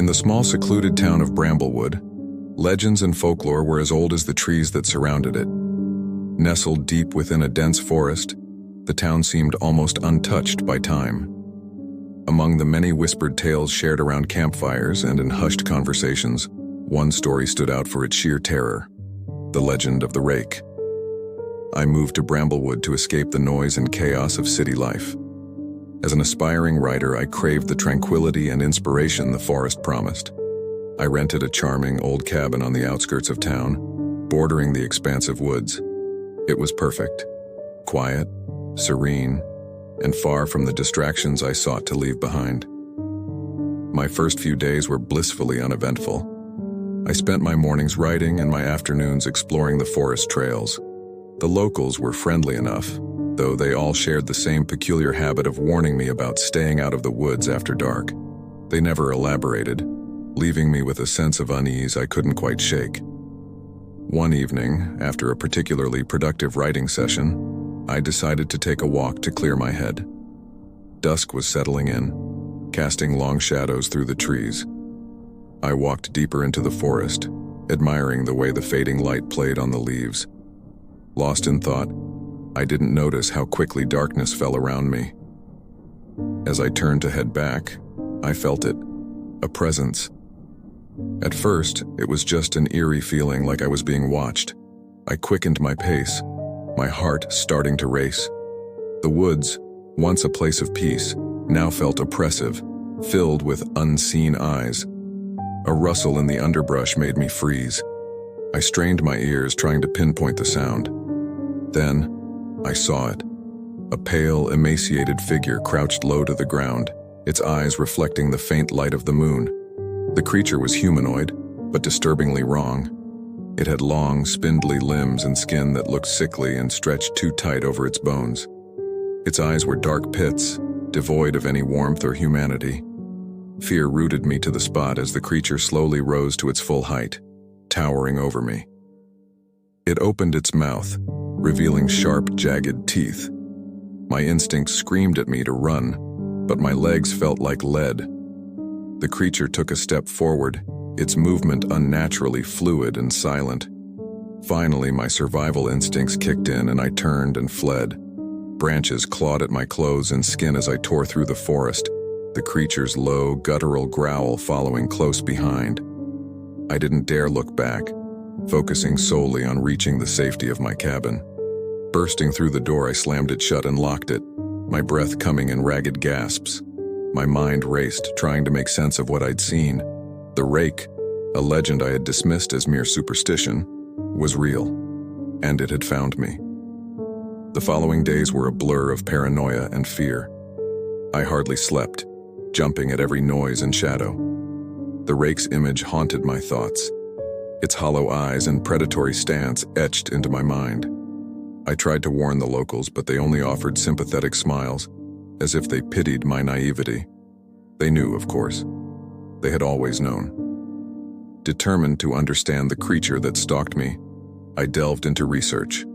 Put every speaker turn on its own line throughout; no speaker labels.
In the small secluded town of Bramblewood, legends and folklore were as old as the trees that surrounded it. Nestled deep within a dense forest, the town seemed almost untouched by time. Among the many whispered tales shared around campfires and in hushed conversations, one story stood out for its sheer terror: the legend of the Rake. I moved to Bramblewood to escape the noise and chaos of city life. As an aspiring writer, I craved the tranquility and inspiration the forest promised. I rented a charming old cabin on the outskirts of town, bordering the expansive woods. It was perfect, quiet, serene, and far from the distractions I sought to leave behind. My first few days were blissfully uneventful. I spent my mornings writing and my afternoons exploring the forest trails. The locals were friendly enough, though they all shared the same peculiar habit of warning me about staying out of the woods after dark. They never elaborated, leaving me with a sense of unease I couldn't quite shake. One evening, after a particularly productive writing session, I decided to take a walk to clear my head. Dusk was settling in, casting long shadows through the trees. I walked deeper into the forest, admiring the way the fading light played on the leaves. Lost in thought, I didn't notice how quickly darkness fell around me. As I turned to head back, I felt it, a presence. At first, it was just an eerie feeling like I was being watched. I quickened my pace, my heart starting to race. The woods, once a place of peace, now felt oppressive, filled with unseen eyes. A rustle in the underbrush made me freeze. I strained my ears, trying to pinpoint the sound. Then, I saw it. A pale, emaciated figure crouched low to the ground, its eyes reflecting the faint light of the moon. The creature was humanoid, but disturbingly wrong. It had long, spindly limbs and skin that looked sickly and stretched too tight over its bones. Its eyes were dark pits, devoid of any warmth or humanity. Fear rooted me to the spot as the creature slowly rose to its full height, towering over me. It opened its mouth, revealing sharp, jagged teeth. My instincts screamed at me to run, but my legs felt like lead. The creature took a step forward, its movement unnaturally fluid and silent. Finally, my survival instincts kicked in and I turned and fled. Branches clawed at my clothes and skin as I tore through the forest, the creature's low, guttural growl following close behind. I didn't dare look back, focusing solely on reaching the safety of my cabin. Bursting through the door, I slammed it shut and locked it, my breath coming in ragged gasps. My mind raced, trying to make sense of what I'd seen. The Rake, a legend I had dismissed as mere superstition, was real, and it had found me. The following days were a blur of paranoia and fear. I hardly slept, jumping at every noise and shadow. The Rake's image haunted my thoughts, its hollow eyes and predatory stance etched into my mind. I tried to warn the locals, but they only offered sympathetic smiles, as if they pitied my naivety. They knew, of course. They had always known. Determined to understand the creature that stalked me, I delved into research.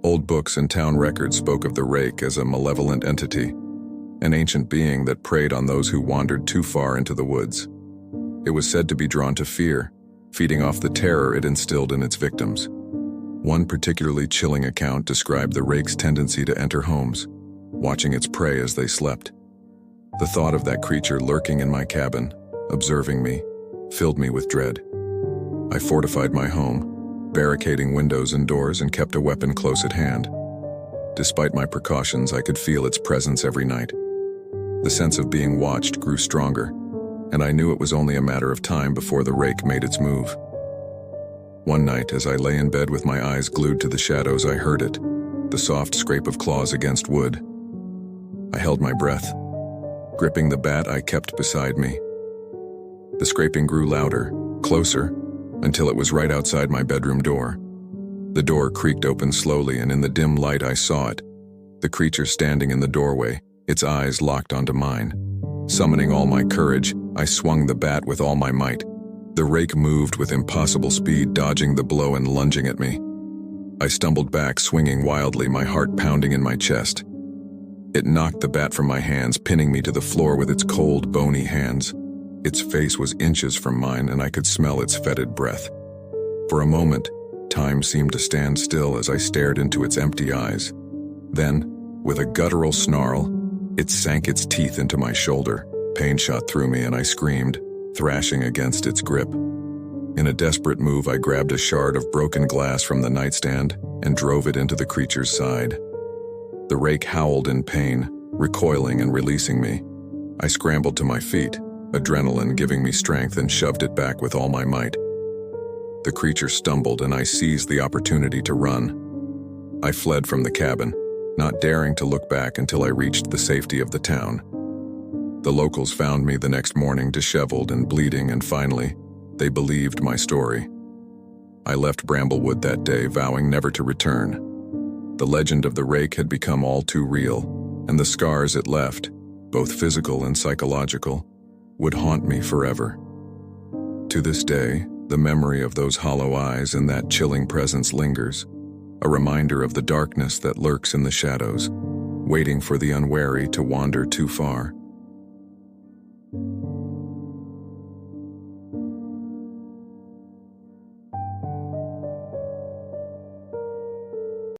Old books and town records spoke of the Rake as a malevolent entity, an ancient being that preyed on those who wandered too far into the woods. It was said to be drawn to fear, feeding off the terror it instilled in its victims. One particularly chilling account described the Rake's tendency to enter homes, watching its prey as they slept. The thought of that creature lurking in my cabin, observing me, filled me with dread. I fortified my home, barricading windows and doors, and kept a weapon close at hand. Despite my precautions, I could feel its presence every night. The sense of being watched grew stronger, and I knew it was only a matter of time before the Rake made its move. One night, as I lay in bed with my eyes glued to the shadows, I heard it, the soft scrape of claws against wood. I held my breath, gripping the bat I kept beside me. The scraping grew louder, closer, until it was right outside my bedroom door. The door creaked open slowly, and in the dim light I saw it, the creature standing in the doorway, its eyes locked onto mine. Summoning all my courage, I swung the bat with all my might. The Rake moved with impossible speed, dodging the blow and lunging at me. I stumbled back, swinging wildly, my heart pounding in my chest. It knocked the bat from my hands, pinning me to the floor with its cold, bony hands. Its face was inches from mine, and I could smell its fetid breath. For a moment, time seemed to stand still as I stared into its empty eyes. Then, with a guttural snarl, it sank its teeth into my shoulder. Pain shot through me, and I screamed, thrashing against its grip. In a desperate move, I grabbed a shard of broken glass from the nightstand and drove it into the creature's side. The rake howled in pain, recoiling and releasing me. I scrambled to my feet, adrenaline giving me strength, and shoved it back with all my might. The creature stumbled, and I seized the opportunity to run. I fled from the cabin, not daring to look back until I reached the safety of the town. The locals found me the next morning, disheveled and bleeding, and finally, they believed my story. I left Bramblewood that day, vowing never to return. The legend of the rake had become all too real, and the scars it left, both physical and psychological, would haunt me forever. To this day, the memory of those hollow eyes and that chilling presence lingers, a reminder of the darkness that lurks in the shadows, waiting for the unwary to wander too far.